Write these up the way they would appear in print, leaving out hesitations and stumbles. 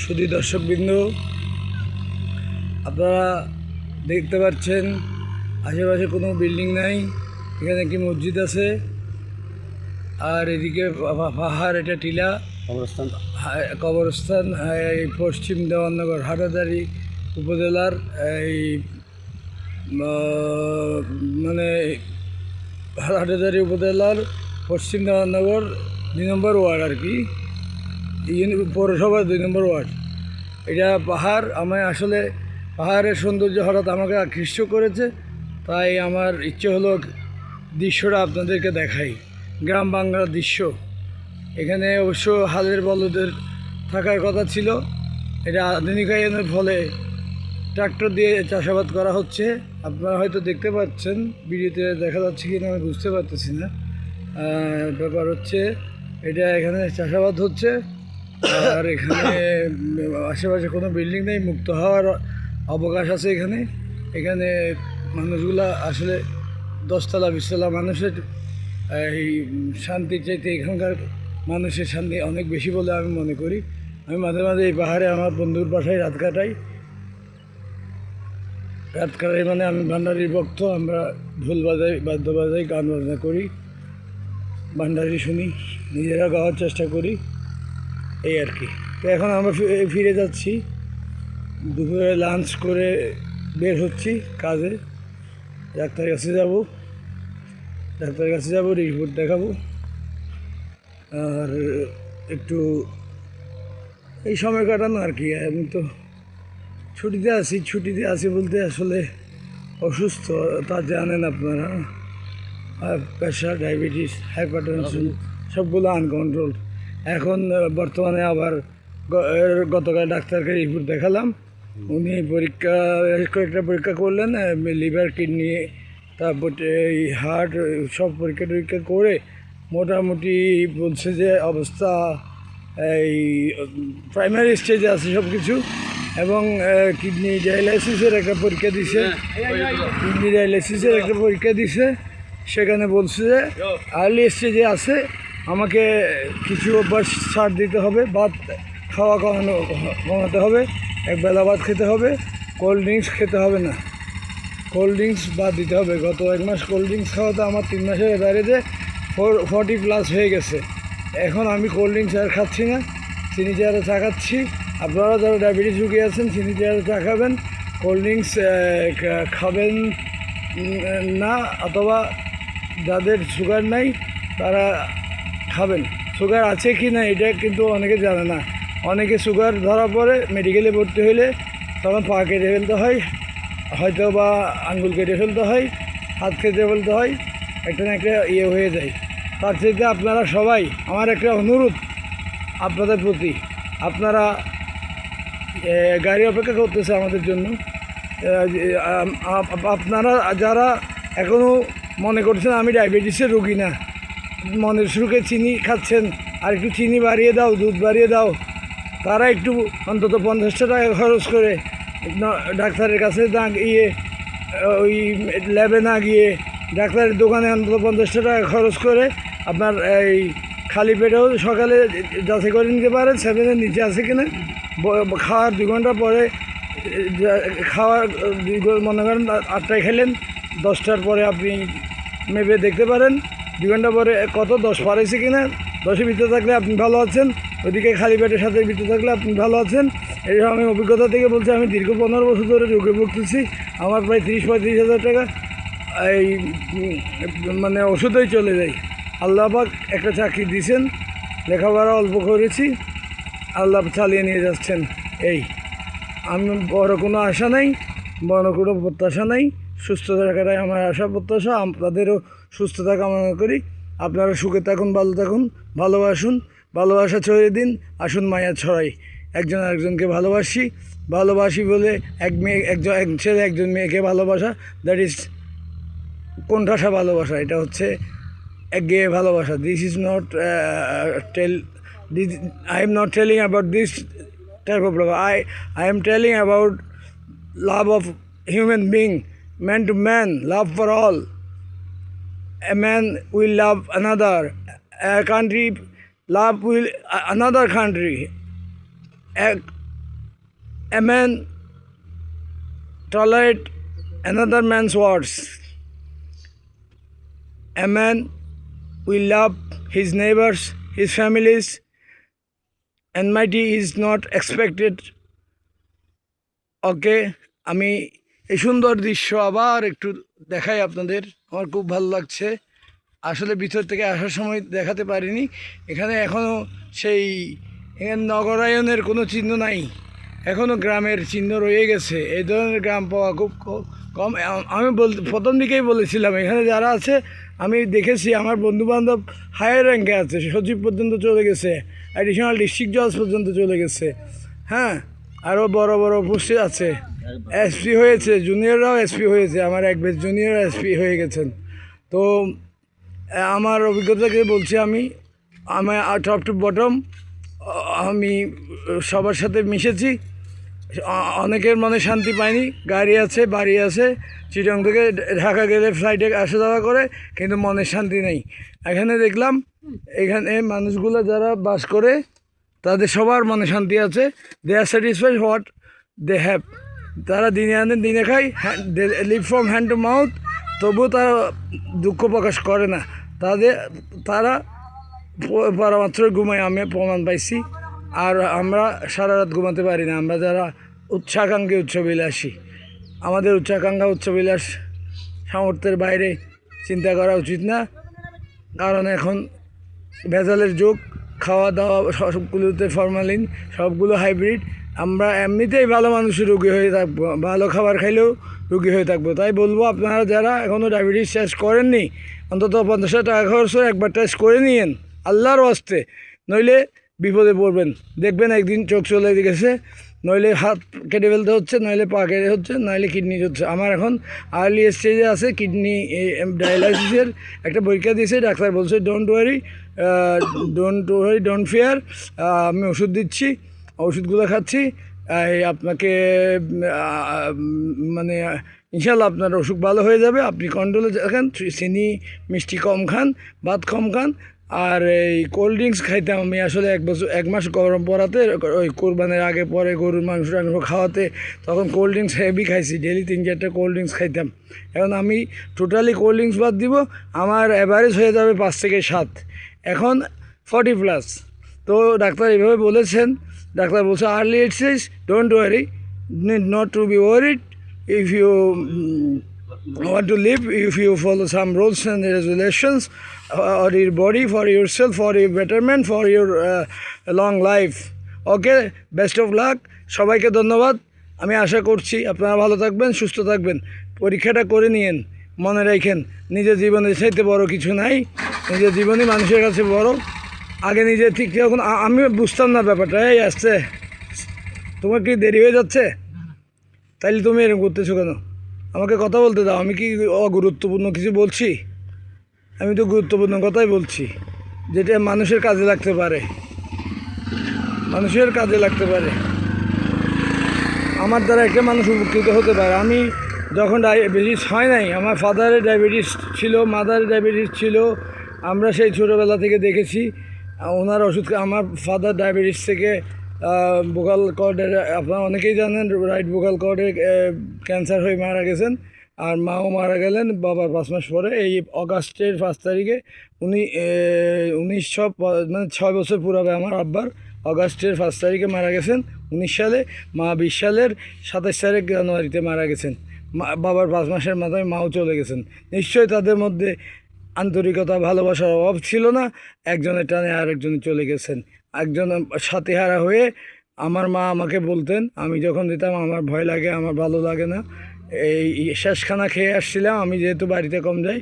শুধু দর্শকবৃন্দ, আপনারা দেখতে পাচ্ছেন আশেপাশে কোনো বিল্ডিং নাই। এখানে একটি মসজিদ আছে, আর এদিকে পাহাড়, এটা টিলা কবরস্থান। এই পশ্চিম দেওয়াননগর হাটাদারি উপজেলার এই মানে হাটাদারি উপজেলার পশ্চিম দেওয়াননগর 2 নম্বর ওয়ার্ড আর কি, পৌরসভার 2 নম্বর ওয়ার্ড। এটা পাহাড়। আমি আসলে পাহাড়ের সৌন্দর্য হঠাৎ আমাকে আকৃষ্ট করেছে, তাই আমার ইচ্ছে হলো দৃশ্যটা আপনাদেরকে দেখাই। গ্রাম বাংলার দৃশ্য। এখানে অবশ্য হালের বলদের থাকার কথা ছিল। এটা আধুনিকায়নের ফলে ট্রাক্টর দিয়ে চাষাবাদ করা হচ্ছে। আপনারা হয়তো দেখতে পাচ্ছেন, ভিডিওতে দেখা যাচ্ছে কিনা আমি বুঝতে পারতেছি না। ব্যাপার হচ্ছে এটা এখানে চাষাবাদ হচ্ছে, আর এখানে আশেপাশে কোনো বিল্ডিং নেই, মুক্ত হওয়ার অবকাশ আছে এখানে। এখানে মানুষগুলা আসলে 10তলা 20তলা মানুষের এই শান্তির চাইতে এখানকার মানুষের শান্তি অনেক বেশি বলে আমি মনে করি। আমি মাঝে মাঝে এই পাহাড়ে আমার বন্ধুর বাসায় রাত কাটাই। মানে আমি ভান্ডারির ভক্ত। আমরা ঢোল বাজাই, বাদ্য বাজাই, গান বাজনা করি, ভান্ডারি শুনি, নিজেরা গাওয়ার চেষ্টা করি, এই আর কি। তো এখন আমরা ফিরে যাচ্ছি, দুপুরে লাঞ্চ করে বের হচ্ছি কাজে। ডাক্তারের কাছে যাব, রিপোর্ট দেখাবো, আর একটু এই সময় কাটানো আর কি। আমি তো ছুটিতে আছি বলতে আসলে অসুস্থ, তা জানেন আপনারা। প্রেশার, ডায়াবেটিস, হাইপারটেনশন সবগুলো আনকন্ট্রোল। এখন বর্তমানে আবার গতকাল ডাক্তারকে রিপোর্ট দেখালাম। উনি কয়েকটা পরীক্ষা করলেন, লিভার, কিডনি, তারপর এই হার্ট, সব পরীক্ষা করে মোটামুটি বলছে যে অবস্থা এই প্রাইমারি স্টেজে আছে সব কিছু। এবং কিডনি ডায়ালাইসিসের একটা পরীক্ষা দিছে, সেখানে বলছে যে আর্লি স্টেজে আছে, আমাকে কিছু অভ্যাস ছাড় দিতে হবে, ভাত খাওয়া কমাতে হবে, একবেলা ভাত খেতে হবে, কোল্ড ড্রিঙ্কস খেতে হবে না, কোল্ড ড্রিঙ্কস বাদ দিতে হবে। গত 1 মাস কোল্ড ড্রিঙ্কস খাওয়াতে আমার 3 মাসের বাইরেতে 40+ হয়ে গেছে। এখন আমি কোল্ড ড্রিঙ্কস আর খাচ্ছি না, চিনি চেয়ারে চা খাচ্ছি। আপনারা যারা ডায়াবেটিস রুগী আছেন, চিনি চেয়ারে চা খাবেন, কোল্ড ড্রিঙ্কস খাবেন না, অথবা যাদের সুগার নাই তারা খাবেন। সুগার আছে কি না এটা কিন্তু অনেকে জানে না। অনেকে সুগার ধরা পড়ে, মেডিকেলে ভর্তি হইলে তখন পা কেটে ফেলতে হয়, হয়তো বা আঙ্গুল কেটে ফেলতে হয়, হাত কেটে ফেলতে হয়, একটা না একটা হয়ে যায়। তার চাইতে আপনারা সবাই, আমার একটা অনুরোধ আপনাদের প্রতি, আপনারা গাড়ি অপেক্ষা করতেছে আমাদের জন্য। আপনারা যারা এখনও মনে করছেন আমি ডায়াবেটিসের রোগী না, মনের সুখে চিনি খাচ্ছেন, আর একটু চিনি বাড়িয়ে দাও, দুধ বাড়িয়ে দাও, তারা একটু অন্তত 50 টাকা খরচ করে ডাক্তারের কাছে না গিয়ে, ওই ল্যাবে না গিয়ে, ডাক্তারের দোকানে অন্তত 50 টাকা খরচ করে আপনার এই খালি পেটেও সকালে যাচাই করে নিতে পারেন 7-এর নিচে আছে কিনা। খাওয়ার 2 ঘন্টা পরে, মনে করেন 8টায় খেলেন, 10টার পরে আপনি মেপে দেখতে পারেন 2 ঘন্টা পরে কত 10 পার হয়েছে কিনা। 10-এর ভিতরে থাকলে আপনি ভালো আছেন, ওইদিকে খালি পেটের সাথে ভিতরে থাকলে আপনি ভালো আছেন। এই আমি অভিজ্ঞতা থেকে বলছি, আমি দীর্ঘ 15 বছর ধরে রোগে ভুগতেছি। আমার প্রায় 30-35 হাজার টাকা এই মানে ওষুধেই চলে যায়। আল্লাহ পাক একটা চাকরি দিয়েছেন, লেখাপড়া অল্প করেছি, আল্লাহ চালিয়ে নিয়ে যাচ্ছেন। এই আমি বড় কোনো আশা নাই, বড় কোনো প্রত্যাশা নাই, সুস্থ থাকাটাই আমার আশা প্রত্যাশা। আপনাদেরও সুস্থতা কামনা করি। আপনারা সুখে থাকুন, ভালো থাকুন, ভালোবাসুন, ভালোবাসা ছড়িয়ে দিন, আসুন মায়া ছড়াই। একজন আরেকজনকে ভালোবাসি বলে এক ছেলে একজন মেয়েকে ভালোবাসা, দ্যাট ইজ কোণঠাসা ভালোবাসা। এটা হচ্ছে একঘেয়ে ভালোবাসা। I am not telling about this type of love. I am telling about love of human being, man to man, love for all. A man will love another. A country love will another country. A man tolerate another man's words. A man will love his neighbors, his families. Enmity is not expected. ওকে, আমি এই সুন্দর দৃশ্য আবার একটু দেখাই আপনাদের। আমার খুব ভালো লাগছে। আসলে ভিতর থেকে আসার সময় দেখাতে পারিনি। এখানে এখনও সেই এখানে নগরায়নের কোনো চিহ্ন নাই, এখনও গ্রামের চিহ্ন রয়ে গেছে। এই ধরনের গ্রাম পাওয়া খুব কম। আমি প্রথম দিকেই বলেছিলাম এখানে যারা আছে আমি দেখেছি আমার বন্ধুবান্ধব হায়ার র্যাঙ্কে আছে, সচিব পর্যন্ত চলে গেছে, অ্যাডিশনাল ডিস্ট্রিক্ট জজ পর্যন্ত চলে গেছে। হ্যাঁ, আরও বড় বড় পোস্টে আছে, এসপি হয়েছে, জুনিয়ররাও এসপি হয়েছে। আমার এক বেশ জুনিয়র এসপি হয়ে গেছেন। তো আমার অভিজ্ঞতাকে বলছি, আমি টপ টু বটম আমি সবার সাথে মিশেছি। অনেকের মনে শান্তি পাইনি। গাড়ি আছে, বাড়ি আছে, চিটং থেকে ঢাকা গেলে ফ্লাইটে আসা যাওয়া করে, কিন্তু মনে শান্তি নেই। এখানে দেখলাম এখানে মানুষগুলো যারা বাস করে তাদের সবার মনে শান্তি আছে। They are satisfied what they have. তারা দিনে আনে দিনে খায়, they live from hand to mouth. তবুও তারা দুঃখ প্রকাশ করে না। তারা পরামাত্র ঘুমায়, আমি প্রমাণ পাইছি। আর আমরা সারা রাত ঘুমাতে পারি না। আমরা যারা উচ্চাকাঙ্ক্ষী উচ্চবিলাসী, আমাদের উচ্চাকাঙ্ক্ষা উচ্চবিলাস সামর্থ্যের বাইরে চিন্তা করা উচিত না। কারণ এখন ভেজালের যুগ, খাওয়া দাওয়া সবগুলোতে ফরমালিন, সবগুলো হাইব্রিড। আমরা এমনিতেই ভালো মানুষের রোগী হয়ে থাকবো, ভালো খাবার খাইলেও রোগী হয়ে থাকবো। তাই বলবো, আপনারা যারা এখনও ডায়াবেটিস টেস্ট করেননি, অন্তত 50 টাকা খরচ করে একবার টেস্ট করে নিয়েন আল্লাহর ওয়াস্তে। নইলে বিপদে পড়বেন। দেখবেন একদিন চোখ চলে গেছে, নইলে হাত কেটে ফেলতে হচ্ছে, নইলে পা কেটে হচ্ছে, নইলে কিডনি হচ্ছে। আমার এখন আর্লি স্টেজে আছে কিডনি ডায়ালাইসিসের একটা পরীক্ষা দিয়েছে। ডাক্তার বলছে ডোন্ট ওয়ারি, ডোন্ট ফিয়ার। আমি ওষুধ দিচ্ছি, ওষুধগুলো খাচ্ছি। আপনাকে মানে ইনশাল্লাহ আপনার অসুখ ভালো হয়ে যাবে। আপনি কন্ট্রোলে থাকেন, চিনি মিষ্টি কম খান, ভাত কম খান। আর এই কোল্ড ড্রিঙ্কস খাইতাম আমি আসলে এক মাস গরম পড়াতে, ওই কোরবানের আগে পরে গরুর মাংস খাওয়াতে, তখন কোল্ড ড্রিঙ্কস হেভি খাইছি, ডেলি 3-4টা কোল্ড ড্রিঙ্কস খাইতাম। এখন আমি টোটালি কোল্ড ড্রিঙ্কস বাদ দিব, আমার অ্যাভারেজ হয়ে যাবে 5 থেকে 7, এখন 40+। তো ডাক্তার এভাবে বলেছেন। ডাক্তার বলছে early stage, don't worry, need not to be worried. If you want to live, if you follow some rules and regulations for your body, for yourself, for your betterment, for your long life. Okay, best of luck. সবাইকে ধন্যবাদ। আমি আশা করছি আপনারা ভালো থাকবেন, সুস্থ থাকবেন। পরীক্ষাটা করে নিয়েন, মনে রাখেন নিজের জীবনের চাইতে বড় কিছু নাই। নিজের জীবনই মানুষের কাছে বড়। আগে নিজে ঠিক যখন আমি বুঝতাম না ব্যাপারটা, এই আসছে তোমার কি দেরি হয়ে যাচ্ছে, তাইলে তুমি এরকম করতেছো কেন? আমাকে কথা বলতে দাও। আমি কি অগুরুত্বপূর্ণ কিছু বলছি? আমি তো গুরুত্বপূর্ণ কথাই বলছি, যেটা মানুষের কাজে লাগতে পারে, মানুষের কাজে লাগতে পারে। আমার দ্বারা একটা মানুষ উপকৃত হতে পারে। আমি যখন ডায়াবেটিস হয় নাই, আমার ফাদারের ডায়াবেটিস ছিল, মাদারের ডায়াবেটিস ছিল। আমরা সেই ছোটোবেলা থেকে দেখেছি ওনার ওষুধ। আমার ফাদার ডায়াবেটিস থেকে ভোকাল কর্ডের, আপনারা অনেকেই জানেন, রাইট ভোকাল কর্ডে ক্যান্সার হয়ে মারা গেছেন। আর মাও মারা গেলেন বাবার 5 মাস পরে। এই অগাস্টের 5 তারিখে উনি 6 বছর পুরাবে আমার আব্বার। অগাস্টের 5 তারিখে মারা গেছেন 19 সালে। মা 20 সালের 27 তারিখ জানুয়ারিতে মারা গেছেন। বাবার 5 মাসের মাথায় মাও চলে গেছেন। নিশ্চয়ই তাদের মধ্যে আন্তরিকতা, ভালোবাসার অভাব ছিল না। একজনের টানে আরেকজন চলে গেছেন। একজন সাথীহারা হয়ে আমার মা আমাকে বলতেন, আমি যখন দিতাম আমার ভয় লাগে, আমার ভালো লাগে না। এই শেষখানা খেয়ে আসছিলাম আমি, যেহেতু বাড়িতে কম যাই।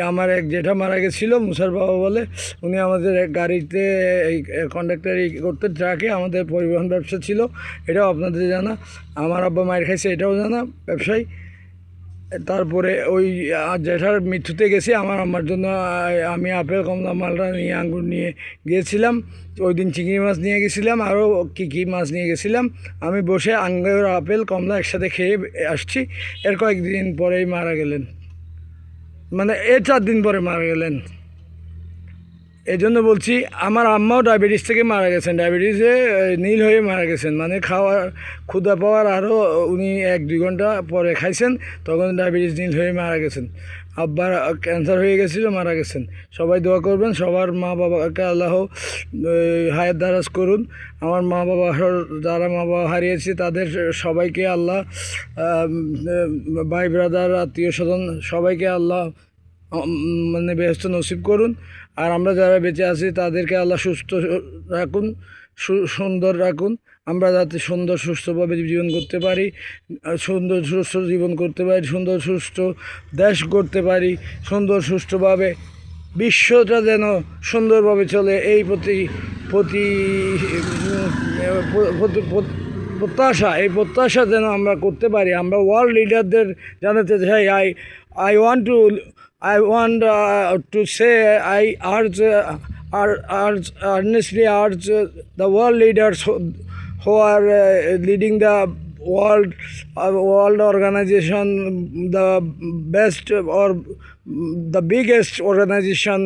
আমার এক জেঠা মারা গেছিলো, মুসার বাবা বলে। উনি আমাদের গাড়িতে এই কন্ডাক্টারি করতে, ট্রাকে আমাদের পরিবহন ব্যবসা ছিল, এটাও আপনাদের জানা। আমার আব্বা মায়ের খাইছে, এটাও জানা, ব্যবসায়ী। তারপরে ওই জেঠার মৃত্যুতে গেছি। আমার জন্য আমি আপেল, কমলা, মালটা নিয়ে, আঙ্গুর নিয়ে গিয়েছিলাম। ওই দিন চিংড়ি মাছ নিয়ে গেছিলাম, আরও কী মাছ নিয়ে গেছিলাম। আমি বসে আঙ্গুর, আপেল, কমলা একসাথে খেয়ে আসছি। এর কয়েকদিন পরেই মারা গেলেন, মানে 4 দিন পরে মারা গেলেন। এই জন্য বলছি, আমার আম্মাও ডায়াবেটিস থেকে মারা গেছেন, ডায়াবেটিসে নীল হয়ে মারা গেছেন, মানে খাওয়ার ক্ষুধা পাওয়ার আরও উনি 1-2 ঘন্টা পরে খাইছেন, তখন ডায়াবেটিস নীল হয়ে মারা গেছেন। আব্বার ক্যান্সার হয়ে গেছিল, মারা গেছেন। সবাই দোয়া করবেন, সবার মা বাবাকে আল্লাহ হায়াত দারাজ করুন। আমার মা বাবা, যারা মা বাবা হারিয়েছে তাদের সবাইকে আল্লাহ, ভাই ব্রাদার আত্মীয় স্বজন সবাইকে আল্লাহ মানে বেহেশত নসিব করুন। আর আমরা যারা বেঁচে আছি তাদেরকে আল্লাহ সুস্থ রাখুন, সুন্দর রাখুন, আমরা যাতে সুন্দর সুস্থভাবে জীবন করতে পারি, সুন্দর সুস্থ জীবন করতে পারি, সুন্দর সুস্থ দেশ করতে পারি, সুন্দর সুষ্ঠুভাবে বিশ্বটা যেন সুন্দরভাবে চলে, এই প্রত্যাশা যেন আমরা করতে পারি। আমরা ওয়ার্ল্ড লিডারদের জানাতে চাই, I want to say I earnestly urge the world leaders who are leading the world organization, the best or the biggest organization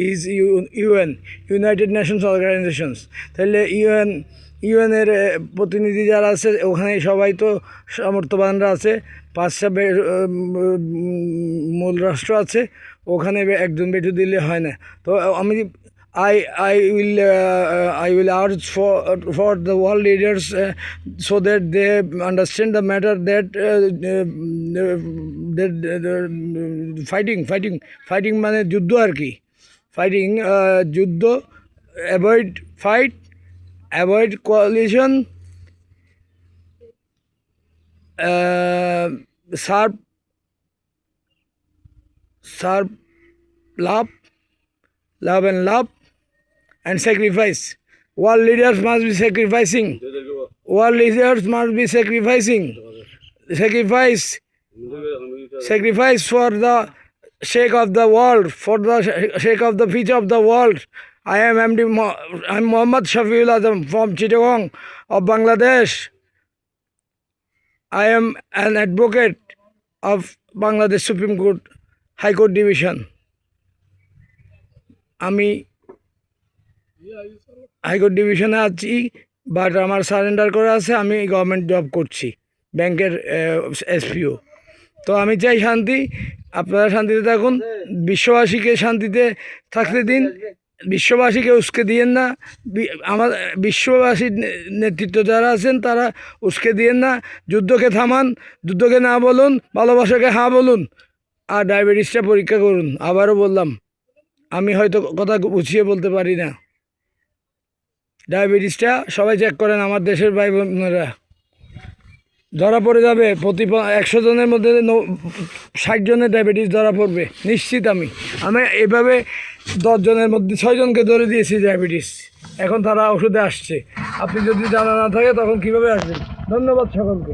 is UN, United Nations Organizations. তাহলে ইউএনের প্রতিনিধি যারা আছে ওখানে সবাই তো সামর্থ্যবানরা আছে, 5টা মূল রাষ্ট্র আছে, ওখানে একজন বেটু দিলে হয় না। তো আমি I will urge for the world leaders so that they understand the matter that fighting মানে যুদ্ধ আর কি, যুদ্ধ, avoid coalition, serve love and sacrifice. World leaders must be sacrificing. Sacrifice for the sake of the world, for the sake of the future of the world. I'm Muhammad Shafiul Azam from Chittagong of Bangladesh. I am an advocate of Bangladesh Supreme Court, High Court Division. আমি high court ডিভিশনে আছি, but আমার surrender করা আছে, আমি government job করছি, ব্যাংকের SPO. তো আমি চাই শান্তি, আপনারা শান্তিতে থাকুন, বিশ্ববাসীকে শান্তিতে থাকতে দিন, বিশ্ববাসীকে উস্কে দিয়েন না, আমার বিশ্ববাসীর নেতৃত্ব যারা আছেন তারা উস্কে দিয়েন না, যুদ্ধকে থামান, যুদ্ধকে না বলুন, ভালোবাসাকে হ্যাঁ বলুন, আর ডায়াবেটিসটা পরীক্ষা করুন। আবারও বললাম, আমি হয়তো কথা গুছিয়ে বলতে পারি না, ডায়াবেটিসটা সবাই চেক করেন, আমার দেশের ভাই বোনেরা, ধরা পড়ে যাবে, প্রতি 100 জনের মধ্যে 60 জনের ডায়াবেটিস ধরা পড়বে নিশ্চিত। আমি এভাবে 10 জনের মধ্যে 6 জনকে ধরে দিয়েছি ডায়াবেটিস, এখন তারা ওষুধে আসছে। আপনি যদি জানা না থাকে তখন কীভাবে আসবেন? ধন্যবাদ সকলকে।